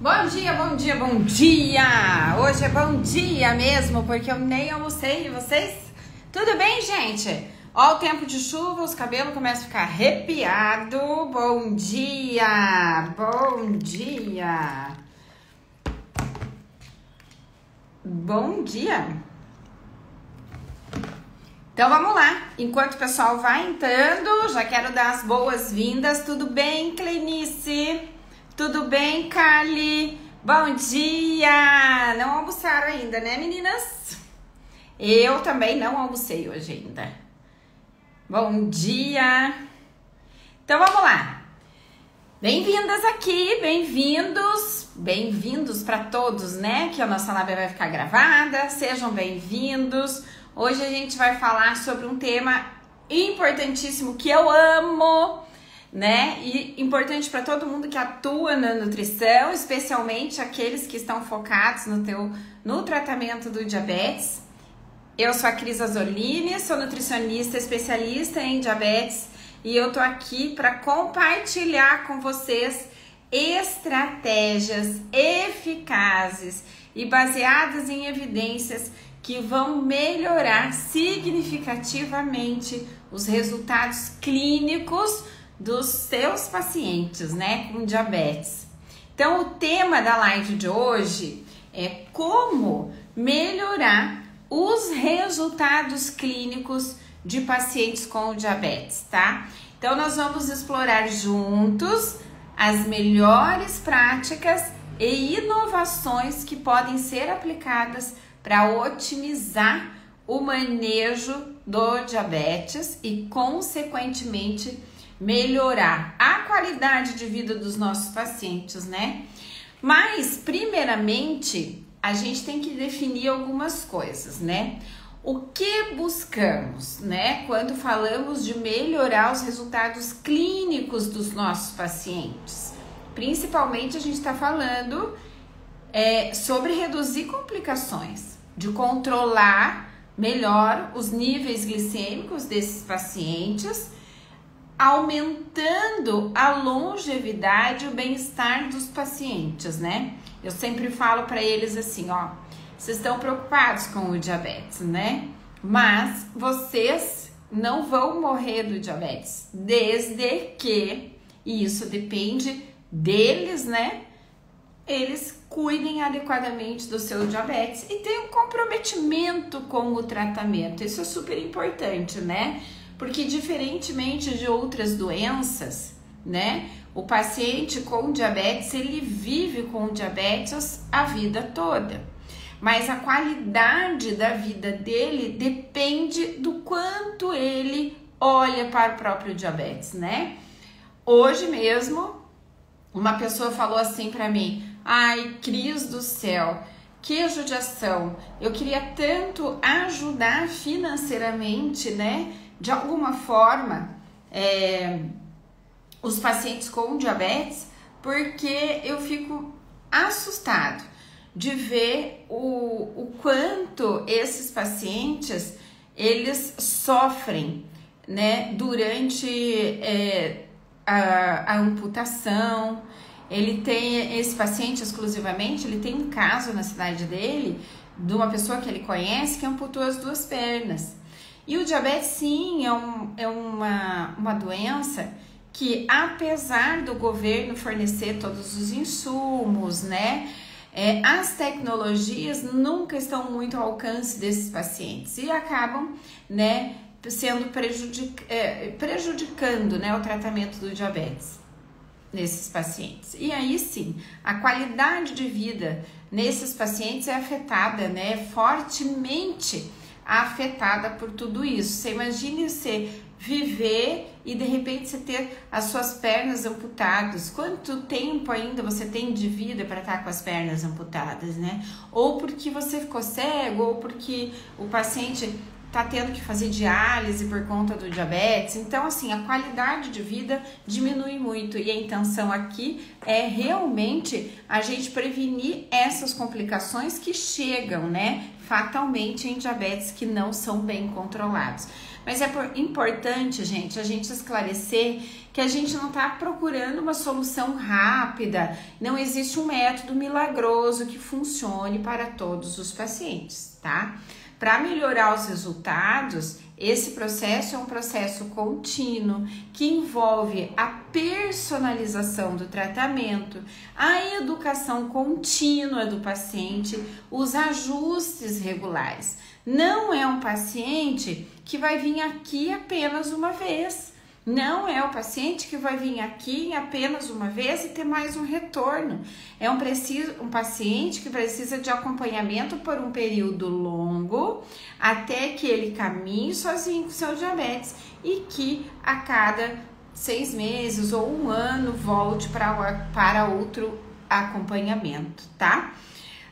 Bom dia, bom dia, bom dia! Hoje é bom dia mesmo, porque eu nem almocei. E vocês? Tudo bem, gente? Ó, o tempo de chuva, os cabelos começam a ficar arrepiados. Bom dia! Bom dia! Bom dia! Então vamos lá, enquanto o pessoal vai entrando, já quero dar as boas-vindas. Tudo bem, Clenice? Tudo bem, Kali? Bom dia! Não almoçaram ainda, né, meninas? Eu também não almocei hoje ainda. Bom dia! Então vamos lá. Bem-vindas aqui, bem-vindos para todos, né? Que a nossa live vai ficar gravada. Sejam bem-vindos. Hoje a gente vai falar sobre um tema importantíssimo que eu amo, né? E importante para todo mundo que atua na nutrição, especialmente aqueles que estão focados no tratamento do diabetes. Eu sou a Cris Azzolini, sou nutricionista especialista em diabetes e eu tô aqui para compartilhar com vocês estratégias eficazes e baseadas em evidências que vão melhorar significativamente os resultados clínicos dos seus pacientes, né, com diabetes. Então, o tema da live de hoje é como melhorar os resultados clínicos de pacientes com diabetes, tá? Então, nós vamos explorar juntos as melhores práticas e inovações que podem ser aplicadas para otimizar o manejo do diabetes e, consequentemente, melhorar a qualidade de vida dos nossos pacientes, né? Mas, primeiramente, a gente tem que definir algumas coisas, né? O que buscamos, né? Quando falamos de melhorar os resultados clínicos dos nossos pacientes. Principalmente, a gente está falando sobre reduzir complicações, de controlar melhor os níveis glicêmicos desses pacientes, aumentando a longevidade e o bem-estar dos pacientes, né? Eu sempre falo para eles assim, ó, vocês estão preocupados com o diabetes, né? Mas vocês não vão morrer do diabetes, desde que, e isso depende deles, né? Eles cuidem adequadamente do seu diabetes e tenham comprometimento com o tratamento. Isso é super importante, né? Porque diferentemente de outras doenças, né? O paciente com diabetes, ele vive com diabetes a vida toda. Mas a qualidade da vida dele depende do quanto ele olha para o próprio diabetes, né? Hoje mesmo, uma pessoa falou assim para mim: ai, Cris do céu, que judiação, eu queria tanto ajudar financeiramente, né, de alguma forma, os pacientes com diabetes, porque eu fico assustado de ver o quanto esses pacientes, eles sofrem, né, durante a amputação. Ele tem, esse paciente exclusivamente, ele tem um caso na cidade dele, de uma pessoa que ele conhece, que amputou as duas pernas. E o diabetes, sim, é uma doença que, apesar do governo fornecer todos os insumos, né, as tecnologias nunca estão muito ao alcance desses pacientes e acabam, né, sendo prejudicando, né, o tratamento do diabetes nesses pacientes. E aí sim, a qualidade de vida nesses pacientes é afetada, né, fortemente afetada por tudo isso. Você imagine você viver e de repente você ter as suas pernas amputadas. Quanto tempo ainda você tem de vida para estar com as pernas amputadas, né? Ou porque você ficou cego, ou porque o paciente tá tendo que fazer diálise por conta do diabetes. Então, assim, a qualidade de vida diminui muito e a intenção aqui é realmente a gente prevenir essas complicações que chegam, né, fatalmente em diabetes que não são bem controlados. Mas é importante, gente, a gente esclarecer que a gente não está procurando uma solução rápida, não existe um método milagroso que funcione para todos os pacientes, tá? Para melhorar os resultados, esse processo é um processo contínuo que envolve a personalização do tratamento, a educação contínua do paciente, os ajustes regulares. Não é um paciente que vai vir aqui apenas uma vez. Não é o paciente que vai vir aqui apenas uma vez e ter mais um retorno. É um paciente que precisa de acompanhamento por um período longo até que ele caminhe sozinho com seu diabetes e que a cada 6 meses ou 1 ano volte para outro acompanhamento, tá?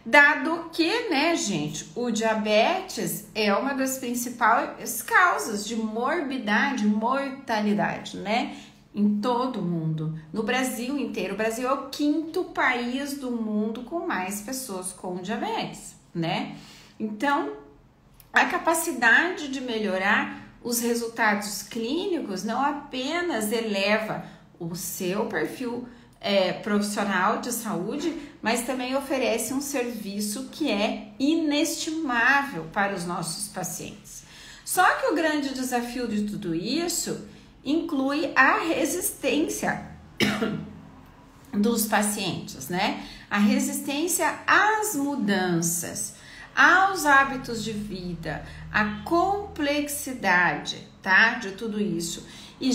Dado que, né, gente, o diabetes é uma das principais causas de morbidade, mortalidade, né, em todo o mundo, no Brasil inteiro. O Brasil é o 5º país do mundo com mais pessoas com diabetes, né? Então, a capacidade de melhorar os resultados clínicos não apenas eleva o seu perfil profissional de saúde, mas também oferece um serviço que é inestimável para os nossos pacientes. Só que o grande desafio de tudo isso inclui a resistência dos pacientes, né? A resistência às mudanças, aos hábitos de vida, a complexidade, tá? De tudo isso e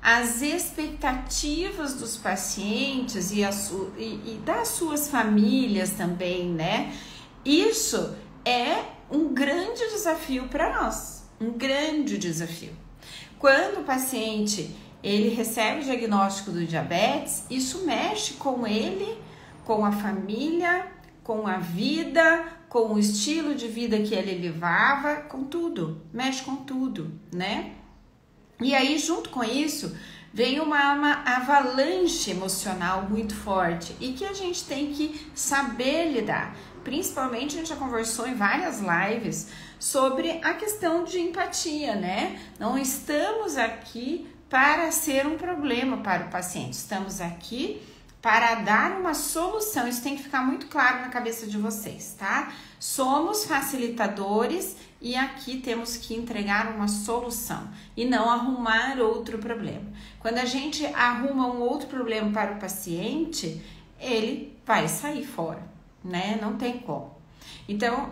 as expectativas dos pacientes e das suas famílias também, né? Isso é um grande desafio para nós, um grande desafio. Quando o paciente ele recebe o diagnóstico do diabetes, isso mexe com ele, com a família, com a vida, com o estilo de vida que ele levava, com tudo, mexe com tudo, né? E aí, junto com isso, vem uma avalanche emocional muito forte e que a gente tem que saber lidar. Principalmente, a gente já conversou em várias lives sobre a questão de empatia, né? Não estamos aqui para ser um problema para o paciente, estamos aqui para dar uma solução. Isso tem que ficar muito claro na cabeça de vocês, tá? Somos facilitadores e aqui temos que entregar uma solução e não arrumar outro problema. Quando a gente arruma um outro problema para o paciente, ele vai sair fora, né? Não tem como. Então,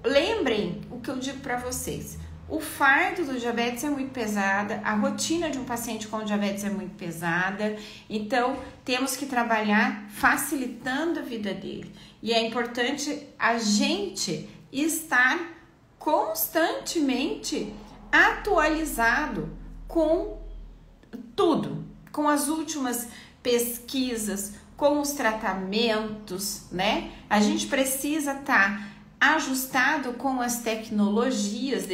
lembrem o que eu digo para vocês. O fardo do diabetes é muito pesada, a rotina de um paciente com diabetes é muito pesada, então temos que trabalhar facilitando a vida dele. E é importante a gente estar constantemente atualizado com tudo, com as últimas pesquisas, com os tratamentos, né? A gente precisa estar ajustado com as tecnologias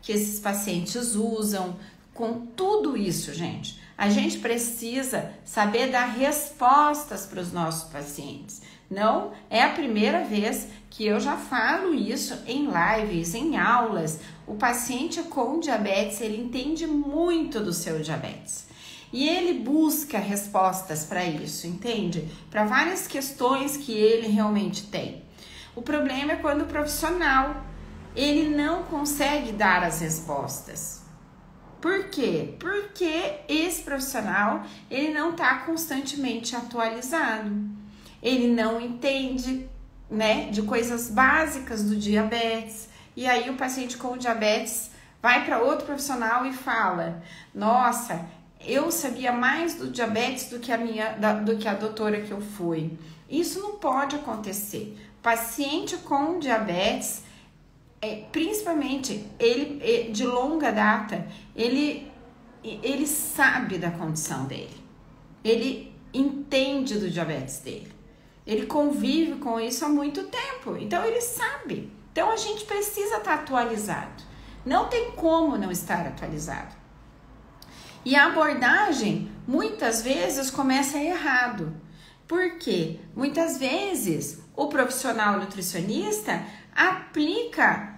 que esses pacientes usam, com tudo isso, gente. A gente precisa saber dar respostas para os nossos pacientes. Não é a primeira vez que eu já falo isso em lives, em aulas. O paciente com diabetes, ele entende muito do seu diabetes. E ele busca respostas para isso, entende? Para várias questões que ele realmente tem. O problema é quando o profissional, ele não consegue dar as respostas. Por quê? Porque esse profissional, ele não está constantemente atualizado. Ele não entende, né, de coisas básicas do diabetes. E aí o paciente com diabetes vai para outro profissional e fala: nossa, eu sabia mais do diabetes do que a doutora que eu fui. Isso não pode acontecer. Paciente com diabetes, principalmente ele de longa data, ele sabe da condição dele, ele entende do diabetes dele, ele convive com isso há muito tempo, então ele sabe. Então a gente precisa estar atualizado, não tem como não estar atualizado. E a abordagem muitas vezes começa errado. Por quê? Muitas vezes o profissional nutricionista aplica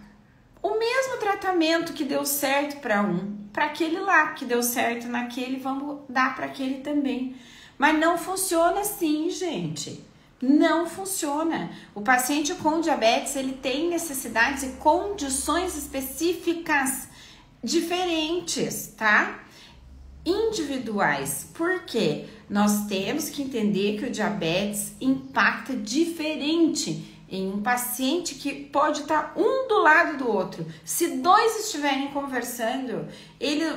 o mesmo tratamento que deu certo para um, para aquele lá que deu certo naquele, vamos dar para aquele também. Mas não funciona assim, gente. Não funciona. O paciente com diabetes, ele tem necessidades e condições específicas diferentes, tá? Individuais. Por quê? Nós temos que entender que o diabetes impacta diferente em um paciente que pode estar um do lado do outro. Se dois estiverem conversando,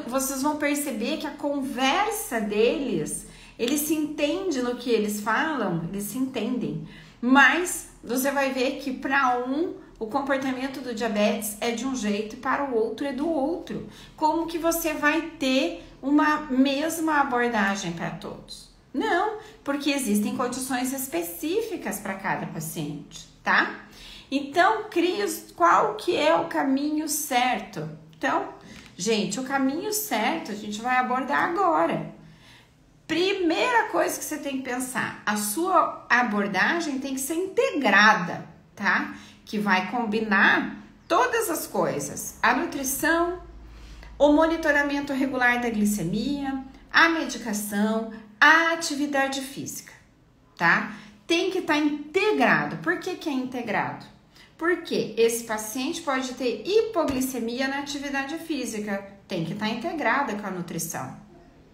vocês vão perceber que a conversa deles, eles se entendem no que eles falam, eles se entendem. Mas você vai ver que para um, o comportamento do diabetes é de um jeito e para o outro é do outro. Como que você vai ter uma mesma abordagem para todos? Não, porque existem condições específicas para cada paciente, tá? Então, Cris, qual que é o caminho certo? Então, gente, o caminho certo a gente vai abordar agora. Primeira coisa que você tem que pensar, a sua abordagem tem que ser integrada, tá? Que vai combinar todas as coisas, a nutrição, o monitoramento regular da glicemia, a medicação, a atividade física, tá? Tem que estar integrado. Por que que é integrado? Porque esse paciente pode ter hipoglicemia na atividade física, tem que estar integrada com a nutrição.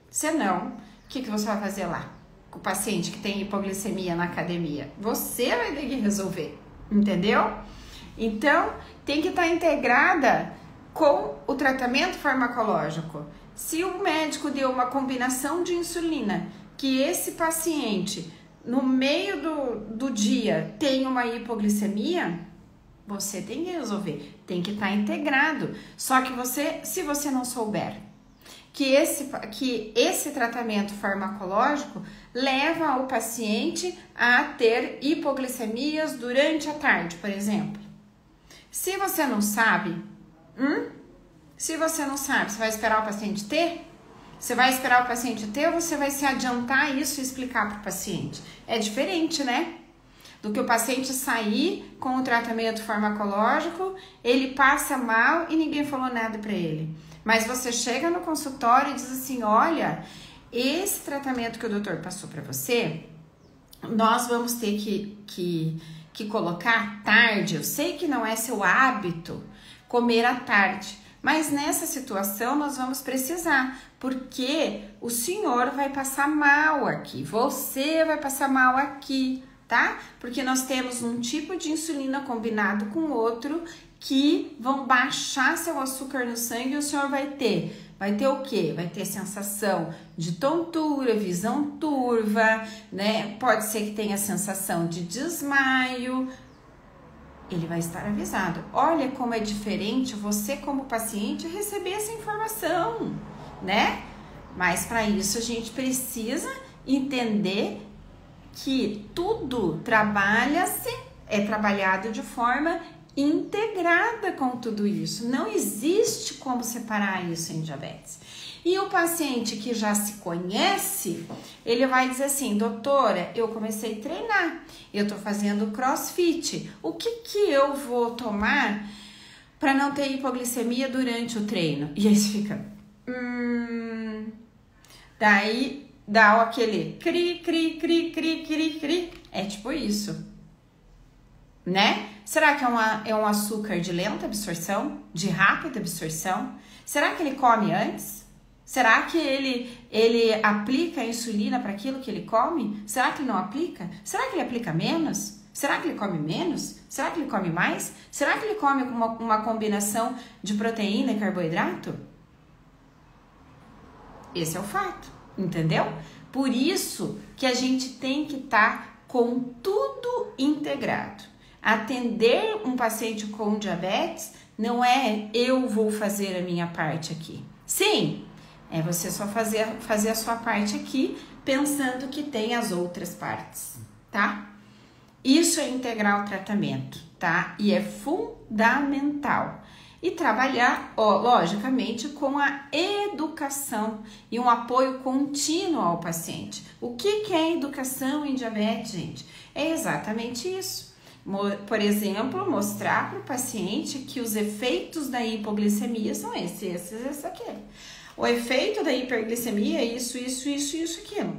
Senão, o que você vai fazer lá? Com o paciente que tem hipoglicemia na academia? Você vai ter que resolver, entendeu? Então, tem que estar integrada com o tratamento farmacológico. Se o médico deu uma combinação de insulina, que esse paciente, no meio do dia, tem uma hipoglicemia, você tem que resolver, tem que estar integrado. Só que se você não souber que esse tratamento farmacológico leva o paciente a ter hipoglicemias durante a tarde, por exemplo. Se você não sabe, você vai esperar o paciente ter? Você vai esperar o paciente ter ou você vai se adiantar isso e explicar para o paciente? É diferente, né? Do que o paciente sair com o tratamento farmacológico, ele passa mal e ninguém falou nada para ele. Mas você chega no consultório e diz assim, olha, esse tratamento que o doutor passou para você, nós vamos ter que colocar tarde. Eu sei que não é seu hábito comer à tarde, mas nessa situação nós vamos precisar, porque o senhor vai passar mal aqui, você vai passar mal aqui, tá? Porque nós temos um tipo de insulina combinado com outro que vão baixar seu açúcar no sangue e o senhor vai ter o quê? Vai ter sensação de tontura, visão turva, né? Pode ser que tenha sensação de desmaio. Ele vai estar avisado. Olha como é diferente você como paciente receber essa informação, né? Mas para isso a gente precisa entender que tudo é trabalhado de forma integrada com tudo isso. Não existe como separar isso em diabetes. E o paciente que já se conhece, ele vai dizer assim, doutora, eu comecei a treinar, eu tô fazendo crossfit, o que eu vou tomar para não ter hipoglicemia durante o treino? E aí você fica, daí dá aquele cri, é tipo isso, né? Será que é um açúcar de lenta absorção, de rápida absorção? Será que ele come antes? Será que ele aplica a insulina para aquilo que ele come? Será que ele não aplica? Será que ele aplica menos? Será que ele come menos? Será que ele come mais? Será que ele come uma combinação de proteína e carboidrato? Esse é o fato, entendeu? Por isso que a gente tem que estar com tudo integrado. Atender um paciente com diabetes não é eu vou fazer a minha parte aqui. Sim, é você só fazer a sua parte aqui, pensando que tem as outras partes, tá? Isso é integrar o tratamento, tá? E é fundamental. E trabalhar, logicamente, com a educação e um apoio contínuo ao paciente. O que é educação em diabetes, gente? É exatamente isso. Por exemplo, mostrar para o paciente que os efeitos da hipoglicemia são esse aqui. O efeito da hiperglicemia é isso, aquilo.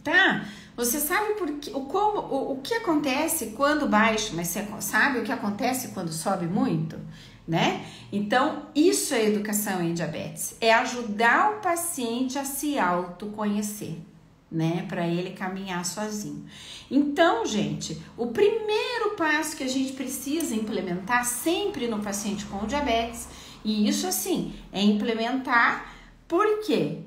Tá? Você sabe o que acontece quando baixa, mas você sabe o que acontece quando sobe muito, né? Então, isso é educação em diabetes. É ajudar o paciente a se autoconhecer, né? Para ele caminhar sozinho. Então, gente, o primeiro passo que a gente precisa implementar sempre no paciente com diabetes, e isso assim, é implementar porque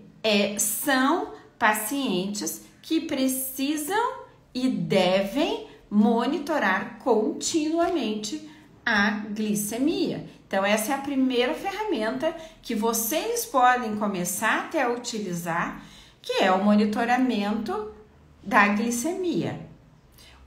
são pacientes que precisam e devem monitorar continuamente a glicemia. Então, essa é a primeira ferramenta que vocês podem começar até a utilizar, que é o monitoramento da glicemia.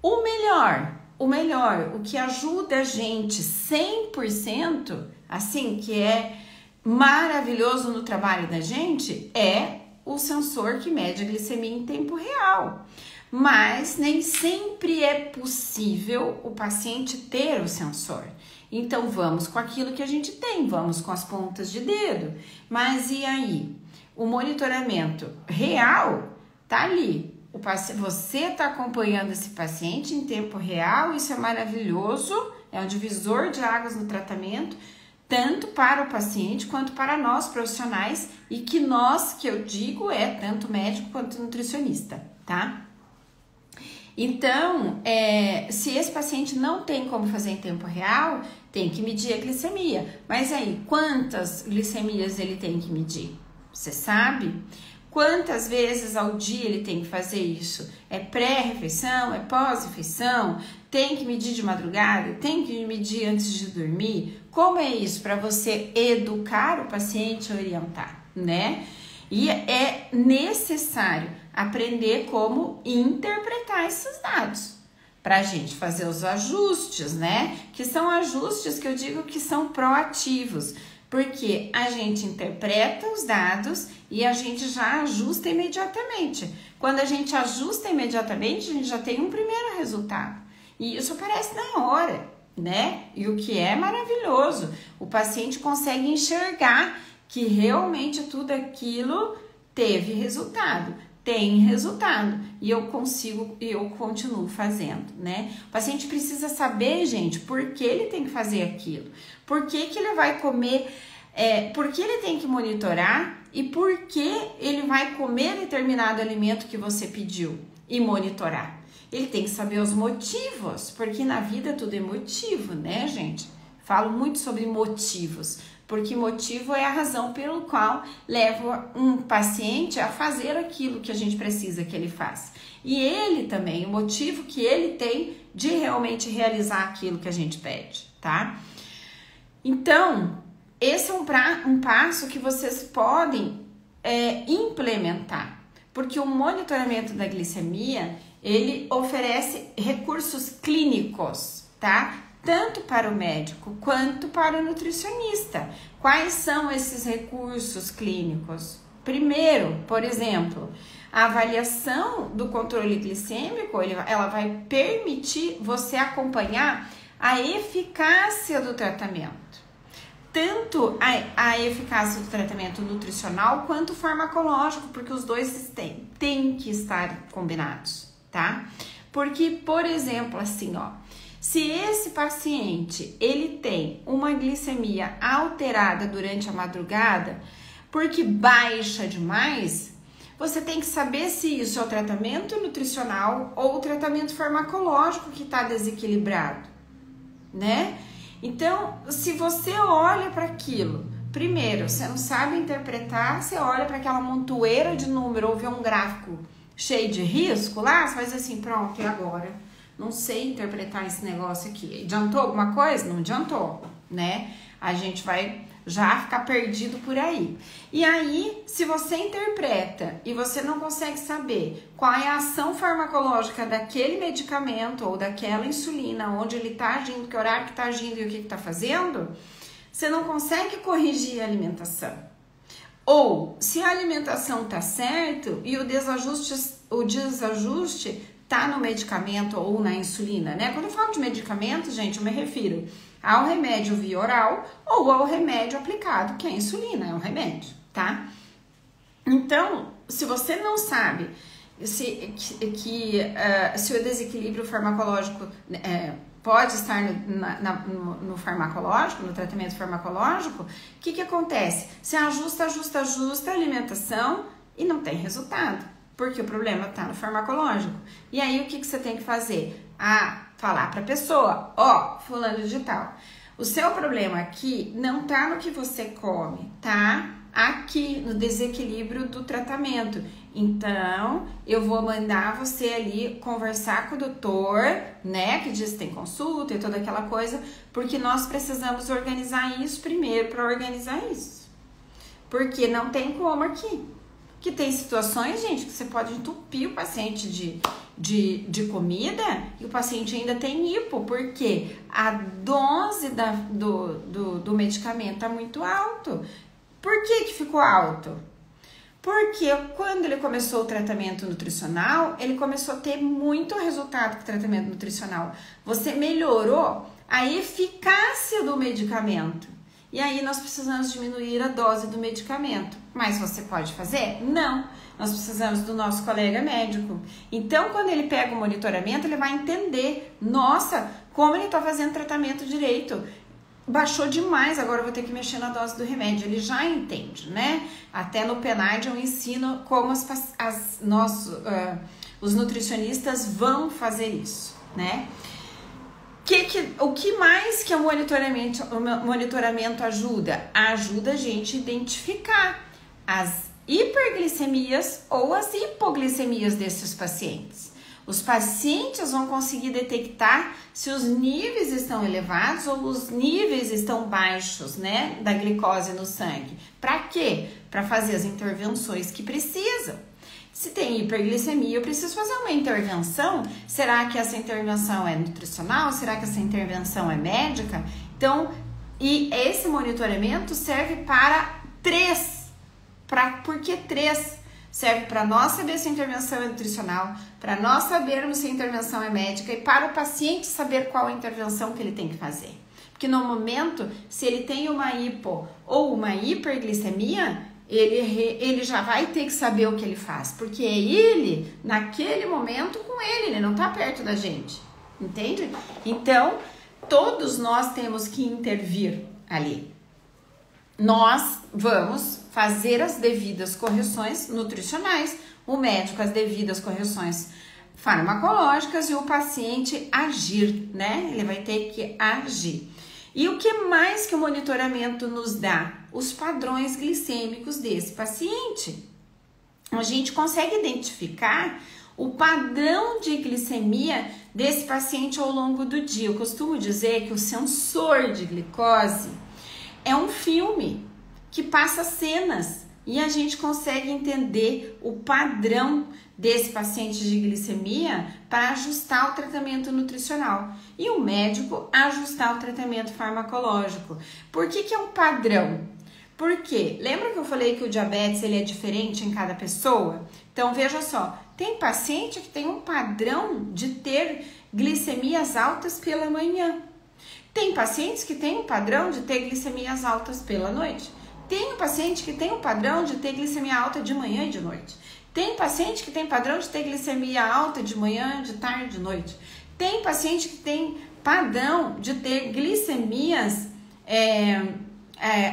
O melhor, o que ajuda a gente 100%, assim, que é maravilhoso no trabalho da gente, é o sensor que mede a glicemia em tempo real. Mas nem sempre é possível o paciente ter o sensor. Então, vamos com aquilo que a gente tem, vamos com as pontas de dedo. Mas e aí? O monitoramento real tá ali. Você está acompanhando esse paciente em tempo real, isso é maravilhoso, é um divisor de águas no tratamento, tanto para o paciente quanto para nós profissionais, e que eu digo é tanto médico quanto nutricionista, tá? Então, se esse paciente não tem como fazer em tempo real, tem que medir a glicemia. Mas aí, quantas glicemias ele tem que medir? Você sabe? Quantas vezes ao dia ele tem que fazer isso? É pré-refeição? É pós-refeição? Tem que medir de madrugada? Tem que medir antes de dormir? Como é isso para você educar o paciente e orientar, né? E é necessário aprender como interpretar esses dados para a gente fazer os ajustes, né? Que são ajustes que eu digo que são proativos, porque a gente interpreta os dados e a gente já ajusta imediatamente. Quando a gente ajusta imediatamente, a gente já tem um primeiro resultado. E isso aparece na hora, né? E o que é maravilhoso, o paciente consegue enxergar que realmente tudo aquilo teve resultado, tem resultado, e eu continuo fazendo, né? O paciente precisa saber, gente, por que ele tem que fazer aquilo, por que ele vai comer, por que ele tem que monitorar e por que ele vai comer determinado alimento que você pediu e monitorar. Ele tem que saber os motivos, porque na vida tudo é motivo, né, gente? Falo muito sobre motivos, porque motivo é a razão pelo qual leva um paciente a fazer aquilo que a gente precisa que ele faça. E ele também, o motivo que ele tem de realmente realizar aquilo que a gente pede, tá? Então, esse é um passo que vocês podem implementar, porque o monitoramento da glicemia, ele oferece recursos clínicos, tá? Tanto para o médico quanto para o nutricionista. Quais são esses recursos clínicos? Primeiro, por exemplo, a avaliação do controle glicêmico, ela vai permitir você acompanhar a eficácia do tratamento. Tanto a eficácia do tratamento nutricional quanto farmacológico, porque os dois têm que estar combinados, tá? Porque, por exemplo, assim, ó, se esse paciente, ele tem uma glicemia alterada durante a madrugada, porque baixa demais, você tem que saber se isso é o tratamento nutricional ou o tratamento farmacológico que está desequilibrado, né? Então, se você olha para aquilo, primeiro, você não sabe interpretar, você olha para aquela montoeira de número ou vê um gráfico cheio de risco lá, você faz assim, pronto, e agora? Não sei interpretar esse negócio aqui. Adiantou alguma coisa? Não adiantou, né? A gente vai já ficar perdido por aí. E aí, se você interpreta e você não consegue saber qual é a ação farmacológica daquele medicamento ou daquela insulina, onde ele está agindo, que horário que está agindo e o que está fazendo, você não consegue corrigir a alimentação. Ou, se a alimentação está certo e o desajuste tá no medicamento ou na insulina, né? Quando eu falo de medicamento, gente, eu me refiro ao remédio via oral ou ao remédio aplicado, que é a insulina, é um remédio, tá? Então, se você não sabe se o desequilíbrio farmacológico pode estar no farmacológico, no tratamento farmacológico, o que acontece? Você ajusta a alimentação e não tem resultado, porque o problema está no farmacológico. E aí, o que você tem que fazer? Falar para a pessoa, fulano de tal, o seu problema aqui não tá no que você come, tá aqui no desequilíbrio do tratamento. Então, eu vou mandar você ali conversar com o doutor, né, que diz que tem consulta e toda aquela coisa, porque nós precisamos organizar isso primeiro para organizar isso. Porque não tem como aqui. Que tem situações, gente, que você pode entupir o paciente de comida e o paciente ainda tem hipo, porque a dose do medicamento tá muito alto. Por que ficou alto? Porque quando ele começou o tratamento nutricional, ele começou a ter muito resultado com o tratamento nutricional. Você melhorou a eficácia do medicamento. E aí nós precisamos diminuir a dose do medicamento. Mas você pode fazer? Não. Nós precisamos do nosso colega médico. Então, quando ele pega o monitoramento, ele vai entender, nossa, como ele está fazendo tratamento direito. Baixou demais, agora eu vou ter que mexer na dose do remédio. Ele já entende, né? Até no PNAD eu ensino como os nutricionistas vão fazer isso, né? O que mais que o monitoramento ajuda? Ajuda a gente a identificar as hiperglicemias ou as hipoglicemias desses pacientes. Os pacientes vão conseguir detectar se os níveis estão elevados ou os níveis estão baixos, né, da glicose no sangue. Para quê? Para fazer as intervenções que precisam. Se tem hiperglicemia, eu preciso fazer uma intervenção. Será que essa intervenção é nutricional? Será que essa intervenção é médica? Então, e esse monitoramento serve para três. Por que três? Serve para nós saber se a intervenção é nutricional, para nós sabermos se a intervenção é médica e para o paciente saber qual a intervenção que ele tem que fazer. Porque no momento, se ele tem uma hipo ou uma hiperglicemia, ele já vai ter que saber o que ele faz, porque é ele, naquele momento, com ele não tá perto da gente, entende? Então, todos nós temos que intervir ali. Nós vamos fazer as devidas correções nutricionais, o médico as devidas correções farmacológicas e o paciente agir, né? Ele vai ter que agir. E o que mais que o monitoramento nos dá? Os padrões glicêmicos desse paciente. A gente consegue identificar o padrão de glicemia desse paciente ao longo do dia. Eu costumo dizer que o sensor de glicose é um filme que passa cenas e a gente consegue entender o padrão desse paciente de glicemia para ajustar o tratamento nutricional e o médico ajustar o tratamento farmacológico. Por que é um padrão? Porque lembra que eu falei que o diabetes ele é diferente em cada pessoa? Então veja só, tem paciente que tem um padrão de ter glicemias altas pela manhã. Tem pacientes que têm um padrão de ter glicemias altas pela noite. Tem um paciente que tem um padrão de ter glicemia alta de manhã e de noite. Tem paciente que tem padrão de ter glicemia alta de manhã, de tarde, de noite. Tem paciente que tem padrão de ter glicemias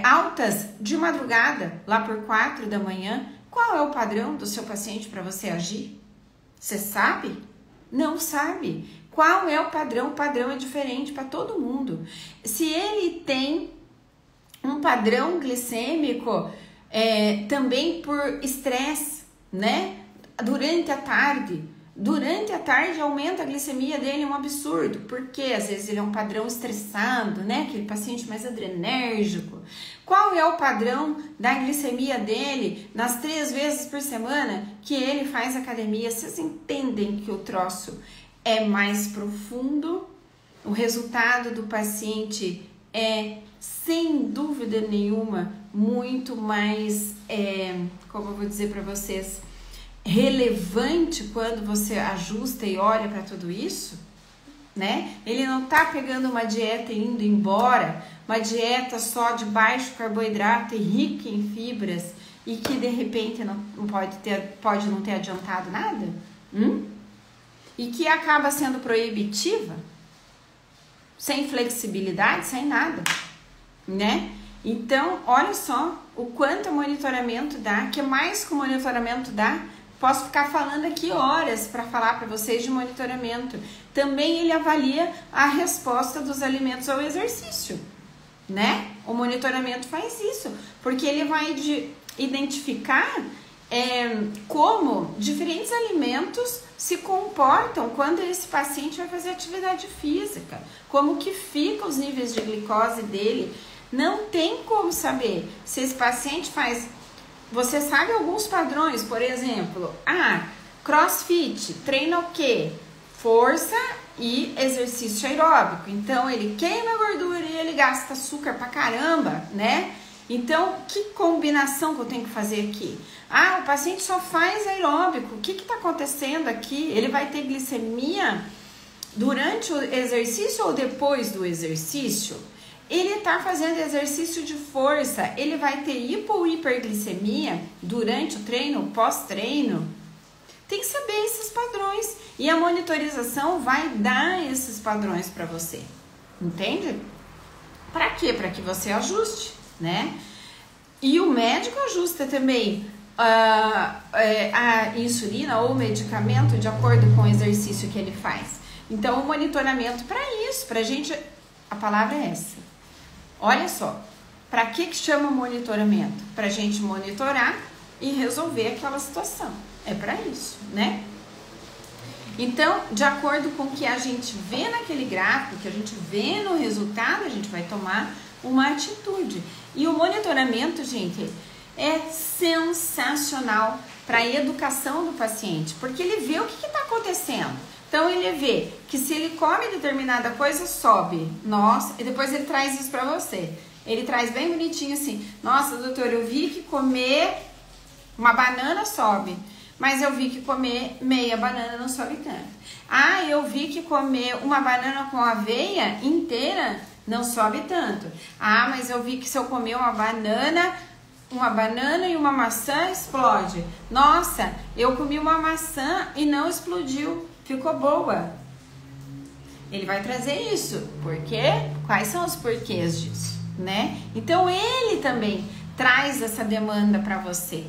altas de madrugada, lá por 4 da manhã. Qual é o padrão do seu paciente para você agir? Você sabe? Não sabe. Qual é o padrão? O padrão é diferente para todo mundo. Se ele tem um padrão glicêmico também por estresse, né? Durante a tarde aumenta a glicemia dele um absurdo, porque às vezes ele é um padrão estressado, né? Aquele paciente mais adrenérgico. Qual é o padrão da glicemia dele nas 3 vezes por semana que ele faz academia? Vocês entendem que o troço é mais profundo? O resultado do paciente é, sem dúvida nenhuma, muito mais, como eu vou dizer para vocês, relevante quando você ajusta e olha para tudo isso, né? Ele não tá pegando uma dieta e indo embora, uma dieta só de baixo carboidrato e rica em fibras e que de repente não pode não ter adiantado nada, e que acaba sendo proibitiva, sem flexibilidade, sem nada, né? Então, olha só o quanto o monitoramento dá, que mais que o monitoramento dá. Posso ficar falando aqui horas para falar para vocês de monitoramento. Também ele avalia a resposta dos alimentos ao exercício, né? O monitoramento faz isso, porque ele vai identificar como diferentes alimentos se comportam quando esse paciente vai fazer atividade física, como que ficam os níveis de glicose dele. Não tem como saber se esse paciente faz... Você sabe alguns padrões, por exemplo, CrossFit treina o quê? Força e exercício aeróbico. Então, ele queima gordura e ele gasta açúcar pra caramba, né? Então, que combinação que eu tenho que fazer aqui? O paciente só faz aeróbico. O que está acontecendo aqui? Ele vai ter glicemia durante o exercício ou depois do exercício? Ele está fazendo exercício de força, ele vai ter hipo ou hiperglicemia durante o treino, pós-treino? Tem que saber esses padrões e a monitorização vai dar esses padrões para você, entende? Para quê? Para que você ajuste, né? E o médico ajusta também a insulina ou medicamento de acordo com o exercício que ele faz. Então, o monitoramento para isso, para a gente, a palavra é essa. Olha só, para que chama monitoramento? Para a gente monitorar e resolver aquela situação. É para isso, né? Então, de acordo com o que a gente vê naquele gráfico, que a gente vê no resultado, a gente vai tomar uma atitude. E o monitoramento, gente, é sensacional para a educação do paciente, porque ele vê o que está acontecendo. Então, ele vê que se ele come determinada coisa, sobe. Nossa, e depois ele traz isso para você. Ele traz bem bonitinho assim. Nossa, doutor, eu vi que comer uma banana sobe, mas eu vi que comer meia banana não sobe tanto. Eu vi que comer uma banana com aveia inteira não sobe tanto. Mas eu vi que se eu comer uma banana e uma maçã explode. Nossa, eu comi uma maçã e não explodiu. Ficou boa. Ele vai trazer isso. Por quê? Quais são os porquês disso, né? Então, ele também traz essa demanda para você.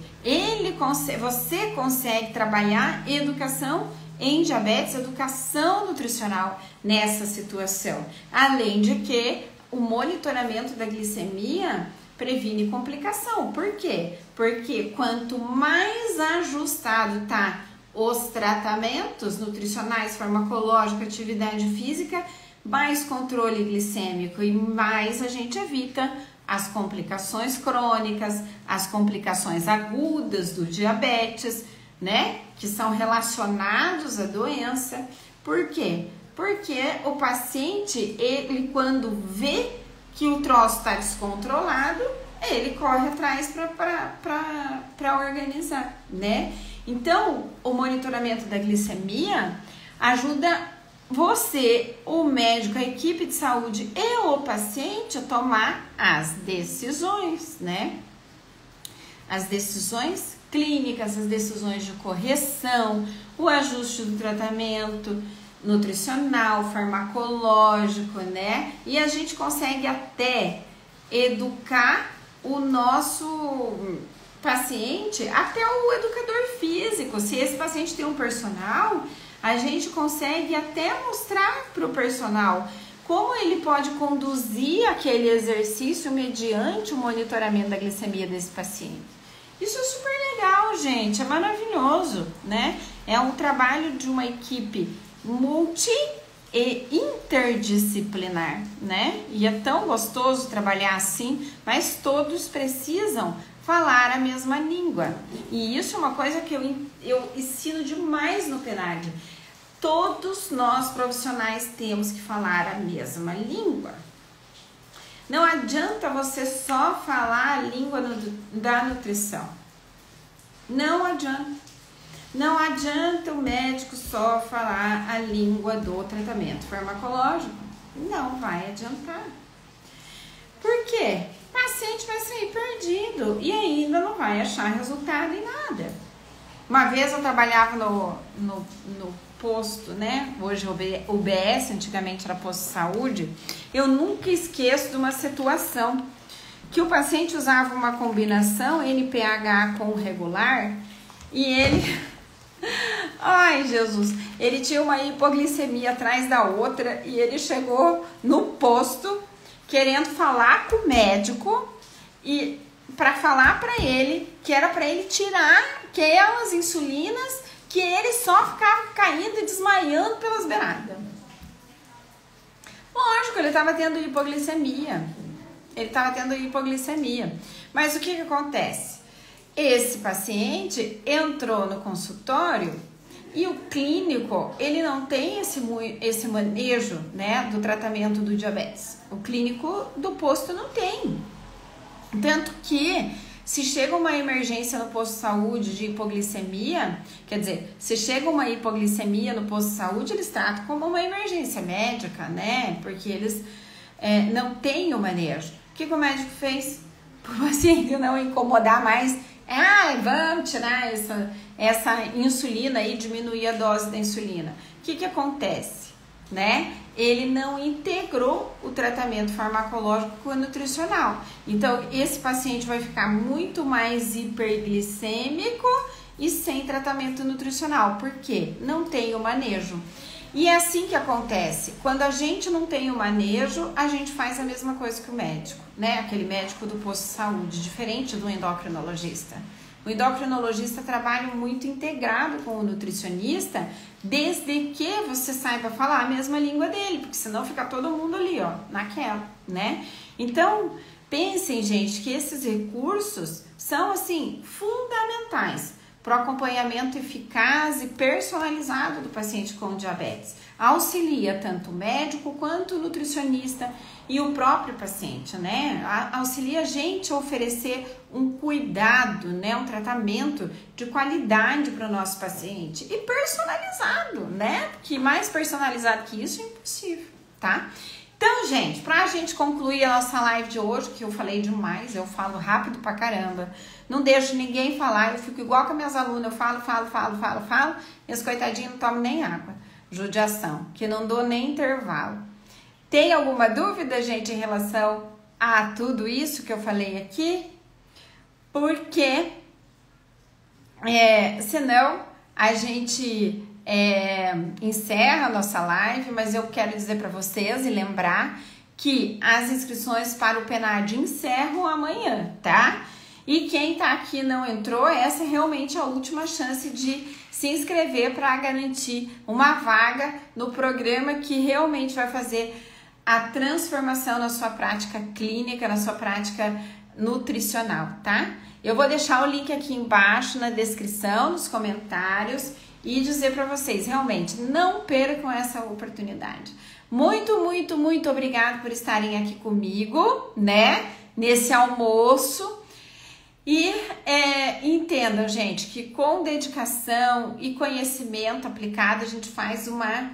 Você consegue trabalhar educação em diabetes, educação nutricional nessa situação. Além de que o monitoramento da glicemia previne complicação. Por quê? Porque quanto mais ajustado tá os tratamentos nutricionais, farmacológicos, atividade física, mais controle glicêmico e mais a gente evita as complicações crônicas, as complicações agudas do diabetes, né? Que são relacionados à doença. Por quê? Porque o paciente, ele quando vê que o troço está descontrolado, ele corre atrás para organizar, né? Então, o monitoramento da glicemia ajuda você, o médico, a equipe de saúde e o paciente a tomar as decisões, né? As decisões clínicas, as decisões de correção, o ajuste do tratamento nutricional, farmacológico, né? E a gente consegue até educar o nosso paciente, até o educador físico. Se esse paciente tem um personal, a gente consegue até mostrar para o personal como ele pode conduzir aquele exercício mediante o monitoramento da glicemia desse paciente. Isso é super legal, gente, é maravilhoso, né? É um trabalho de uma equipe multi e interdisciplinar, né? E é tão gostoso trabalhar assim, mas todos precisam falar a mesma língua. E isso é uma coisa que eu ensino demais no PNAD. Todos nós profissionais temos que falar a mesma língua. Não adianta você só falar a língua da nutrição. Não adianta. adianta o médico só falar a língua do tratamento farmacológico. Não vai adiantar. Por quê? O paciente vai sair perdido e ainda não vai achar resultado em nada. Uma vez eu trabalhava no posto, né? Hoje o BS, antigamente era posto de saúde. Eu nunca esqueço de uma situação que o paciente usava uma combinação NPH com regular e ele... Ai, Jesus! Ele tinha uma hipoglicemia atrás da outra e ele chegou no posto querendo falar com o médico e para falar para ele que era para ele tirar aquelas insulinas que ele só ficava caindo e desmaiando pelas beiradas. Lógico, ele estava tendo hipoglicemia. Mas o que acontece? Esse paciente entrou no consultório e o clínico, ele não tem esse manejo, né, do tratamento do diabetes. O clínico do posto não tem. Tanto que, se chega uma emergência no posto de saúde de hipoglicemia, quer dizer, se chega uma hipoglicemia no posto de saúde, eles tratam como uma emergência médica, né? Porque eles não têm o manejo. O que o médico fez? Para o paciente não incomodar mais, vamos tirar essa insulina aí, diminuir a dose da insulina. O que acontece? Né? Ele não integrou o tratamento farmacológico com o nutricional. Então, esse paciente vai ficar muito mais hiperglicêmico e sem tratamento nutricional. Por quê? Não tem o manejo. E é assim que acontece. Quando a gente não tem o manejo, a gente faz a mesma coisa que o médico, né? Aquele médico do posto de saúde, diferente do endocrinologista. O endocrinologista trabalha muito integrado com o nutricionista, desde que você saiba falar a mesma língua dele, porque senão fica todo mundo ali, ó, naquela, né? Então, pensem, gente, que esses recursos são, assim, fundamentais para o acompanhamento eficaz e personalizado do paciente com diabetes. Auxilia tanto o médico quanto o nutricionista e o próprio paciente, né? Auxilia a gente a oferecer um cuidado, né? Um tratamento de qualidade para o nosso paciente e personalizado, né? Porque mais personalizado que isso é impossível, tá? Então, gente, pra gente concluir a nossa live de hoje, que eu falei demais, eu falo rápido pra caramba, não deixo ninguém falar, eu fico igual com as minhas alunas, eu falo, e as coitadinhas não tomam nem água. Judiação, que não dou nem intervalo. Tem alguma dúvida, gente, em relação a tudo isso que eu falei aqui? Porque, senão a gente encerra a nossa live, mas eu quero dizer para vocês e lembrar que as inscrições para o PNAD encerram amanhã, tá? E quem tá aqui e não entrou, essa é realmente a última chance de se inscrever para garantir uma vaga no programa que realmente vai fazer a transformação na sua prática clínica, na sua prática nutricional, tá? Eu vou deixar o link aqui embaixo na descrição, nos comentários e dizer para vocês, realmente, não percam essa oportunidade. Muito, muito, muito obrigada por estarem aqui comigo, né? Nesse almoço. E entendam, gente, que com dedicação e conhecimento aplicado, a gente faz uma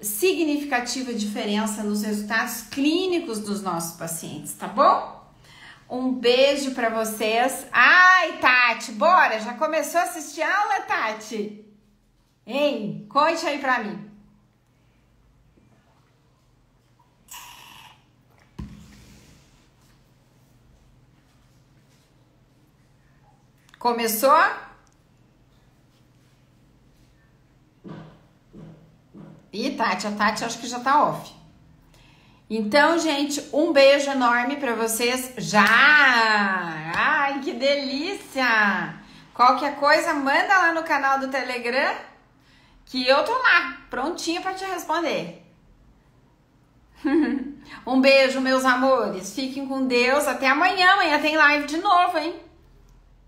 significativa diferença nos resultados clínicos dos nossos pacientes, tá bom? Um beijo pra vocês. Ai, Tati, bora? Já começou a assistir a aula, Tati? Hein? Conte aí pra mim. Começou? Ih, Tati, a Tati acho que já tá off. Então, gente, um beijo enorme pra vocês já! Ai, que delícia! Qualquer coisa, manda lá no canal do Telegram que eu tô lá, prontinha pra te responder. Um beijo, meus amores. Fiquem com Deus. Até amanhã. Amanhã tem live de novo, hein?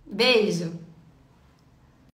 Beijo.